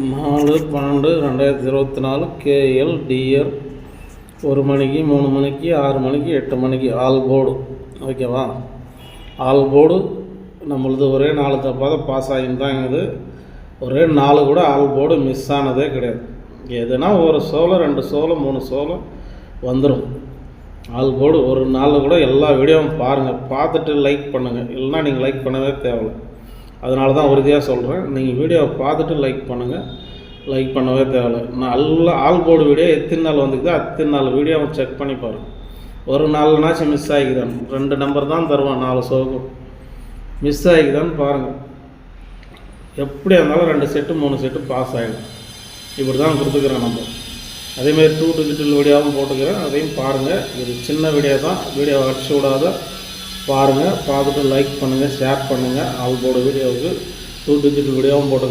4/12/2024 KL TR 1 மணிக்கு 3 மணிக்கு 6 மணிக்கு 8 மணிக்கு ஆல் போர்டு. ஓகேவா? ஆல் போர்டு நம்மளது ஒரே 4 தப்பாக பாஸ் ஆகின்னு தான் இருக்குது. ஒரே 4 கூட ஆல் போர்டு மிஸ் ஆனதே கிடையாது. எதுனா ஒரு சோளம் 2 சோளம் 3 சோளம் வந்துடும். ஆல் போர்டு ஒரு நாள் கூட எல்லா வீடியோவும் பாருங்கள், பார்த்துட்டு லைக் பண்ணுங்கள். இல்லைனா நீங்கள் லைக் பண்ணவே தேவையில்லை. அதனால தான் உறுதியாக சொல்கிறேன், நீங்கள் வீடியோவை பார்த்துட்டு லைக் பண்ணுங்கள். லைக் பண்ணவே தேவையில்லை. நல்லா ஆல் போர்டு வீடியோ எத்தனை நாள் வந்துக்குதோ அத்தனை நாள் வீடியோவை செக் பண்ணி பாருங்கள். ஒரு நாள்னாச்சும் மிஸ் ஆகிக்குதான். 2 நம்பர் தான் தருவான் 4 சோகம். மிஸ் ஆகிக்குதான்னு பாருங்கள். எப்படியா இருந்தாலும் 2 செட்டு 3 செட்டு பாஸ் ஆகிடும். இப்படி தான் கொடுத்துக்கிறேன் நம்ம. அதேமாதிரி 2 டிஜிட்டல் வீடியோவும் போட்டுக்கிறேன், அதையும் பாருங்கள். இது சின்ன வீடியோ தான், வீடியோவை அடிச்சு விடாத பாருங்கள். பார்த்துட்டு லைக் பண்ணுங்கள், ஷேர் பண்ணுங்கள். ஆல் போர்டு வீடியோவுக்கு 2 டிஜிட்டல் வீடியோவும் போட்டுக்கிறேன்.